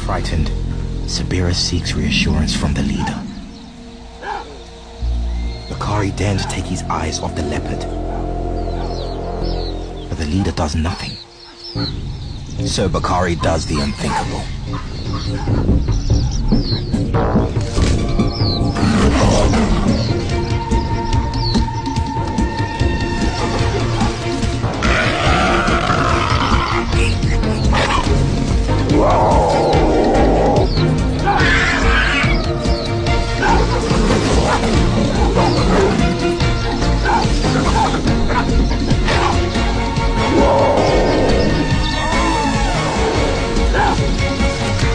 Frightened, Sabira seeks reassurance from the leader. Bakari dares take his eyes off the leopard, but the leader does nothing. So Bakari does the unthinkable.